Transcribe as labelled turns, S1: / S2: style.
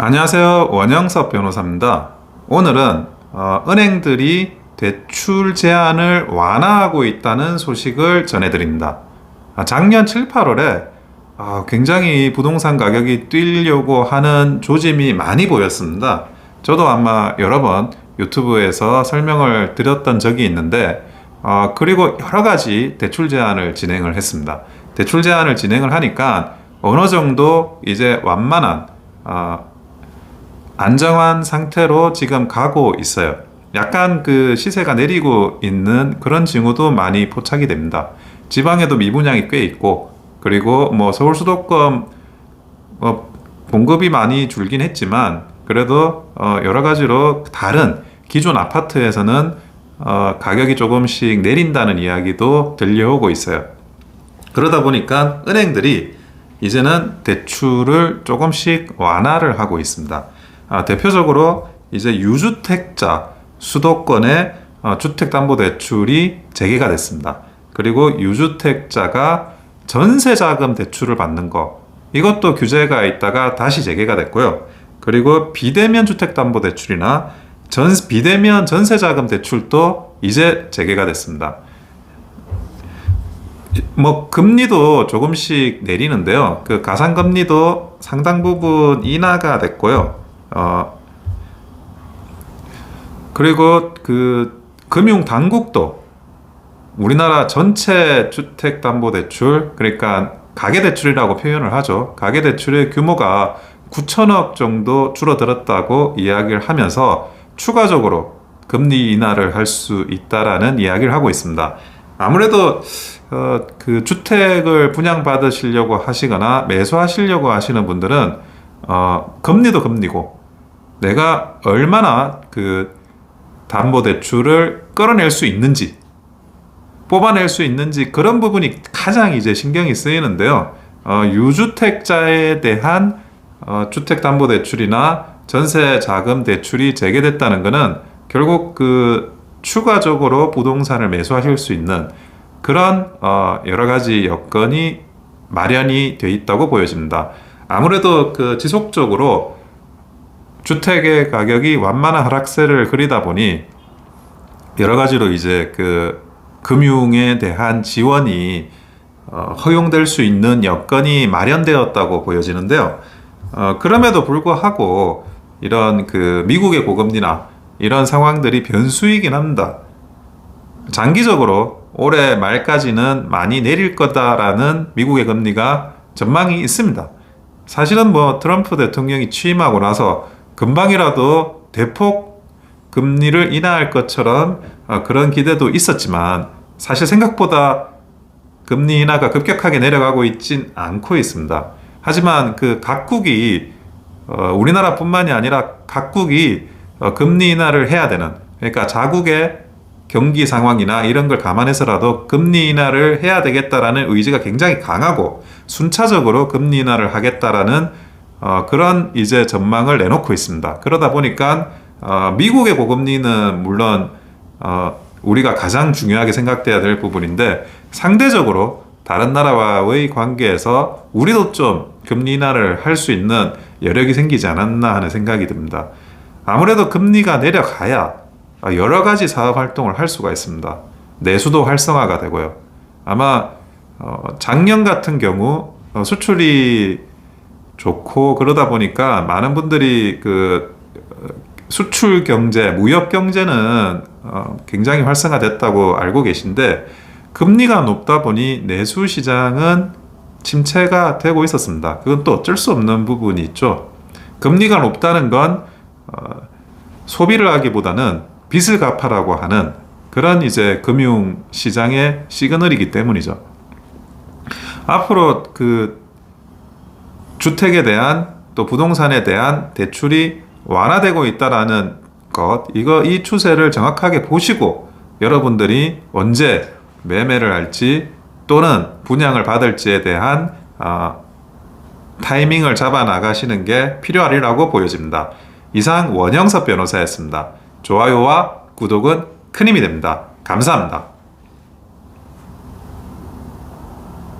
S1: 안녕하세요. 원영섭 변호사입니다. 오늘은 은행들이 대출 제한을 완화하고 있다는 소식을 전해드립니다. 작년 7, 8월에 굉장히 부동산 가격이 뛰려고 하는 조짐이 많이 보였습니다. 저도 아마 여러 번 유튜브에서 설명을 드렸던 적이 있는데 그리고 여러 가지 대출 제한을 진행을 했습니다. 대출 제한을 진행을 하니까 어느 정도 이제 완만한 안정한 상태로 지금 가고 있어요. 약간 그 시세가 내리고 있는 그런 징후도 많이 포착이 됩니다. 지방에도 미분양이 꽤 있고, 그리고 뭐 서울 수도권 공급이 많이 줄긴 했지만 그래도 여러 가지로 다른 기존 아파트에서는 가격이 조금씩 내린다는 이야기도 들려오고 있어요. 그러다 보니까 은행들이 이제는 대출을 조금씩 완화를 하고 있습니다. 대표적으로 이제 유주택자 수도권의 주택담보대출이 재개가 됐습니다. 그리고 유주택자가 전세자금 대출을 받는 거, 이것도 규제가 있다가 다시 재개가 됐고요. 그리고 비대면 주택담보대출이나 비대면 전세자금 대출도 이제 재개가 됐습니다. 뭐 금리도 조금씩 내리는데요. 그 가상금리도 상당 부분 인하가 됐고요. 그리고 그 금융당국도 우리나라 전체 주택담보대출, 그러니까 가계대출이라고 표현을 하죠. 가계대출의 규모가 9천억 정도 줄어들었다고 이야기를 하면서 추가적으로 금리 인하를 할 수 있다라는 이야기를 하고 있습니다. 아무래도 그 주택을 분양받으시려고 하시거나 매수하시려고 하시는 분들은 금리도 금리고 내가 얼마나 그 담보대출을 끌어낼 수 있는지, 뽑아낼 수 있는지, 그런 부분이 가장 이제 신경이 쓰이는데요. 유주택자에 대한 주택담보대출이나 전세자금대출이 재개됐다는 것은 결국 그 추가적으로 부동산을 매수하실 수 있는 그런 여러 가지 여건이 마련이 돼 있다고 보여집니다. 아무래도 그 지속적으로 주택의 가격이 완만한 하락세를 그리다 보니 여러 가지로 이제 그 금융에 대한 지원이 허용될 수 있는 여건이 마련되었다고 보여지는데요. 그럼에도 불구하고 이런 그 미국의 고금리나 이런 상황들이 변수이긴 합니다. 장기적으로 올해 말까지는 많이 내릴 거다라는 미국의 금리가 전망이 있습니다. 사실은 뭐 트럼프 대통령이 취임하고 나서 금방이라도 대폭 금리를 인하할 것처럼 그런 기대도 있었지만 사실 생각보다 금리 인하가 급격하게 내려가고 있진 않고 있습니다. 하지만 그 각국이 우리나라뿐만이 아니라 각국이 금리 인하를 해야 되는, 그러니까 자국의 경기 상황이나 이런 걸 감안해서라도 금리 인하를 해야 되겠다라는 의지가 굉장히 강하고 순차적으로 금리 인하를 하겠다라는 그런 이제 전망을 내놓고 있습니다. 그러다 보니까 미국의 고금리는 물론 우리가 가장 중요하게 생각돼야 될 부분인데 상대적으로 다른 나라와의 관계에서 우리도 좀 금리 인하를 할 수 있는 여력이 생기지 않았나 하는 생각이 듭니다. 아무래도 금리가 내려가야 여러 가지 사업 활동을 할 수가 있습니다. 내수도 활성화가 되고요. 아마 작년 같은 경우 수출이 좋고 그러다 보니까 많은 분들이 그 수출 경제, 무역 경제는 굉장히 활성화됐다고 알고 계신데 금리가 높다 보니 내수 시장은 침체가 되고 있었습니다. 그건 또 어쩔 수 없는 부분이 있죠. 금리가 높다는 건 소비를 하기보다는 빚을 갚아라고 하는 그런 이제 금융 시장의 시그널이기 때문이죠. 앞으로 그 주택에 대한 또 부동산에 대한 대출이 완화되고 있다라는 것, 이 추세를 정확하게 보시고 여러분들이 언제 매매를 할지 또는 분양을 받을지에 대한 타이밍을 잡아 나가시는 게 필요하리라고 보여집니다. 이상 원영섭 변호사였습니다. 좋아요와 구독은 큰 힘이 됩니다. 감사합니다.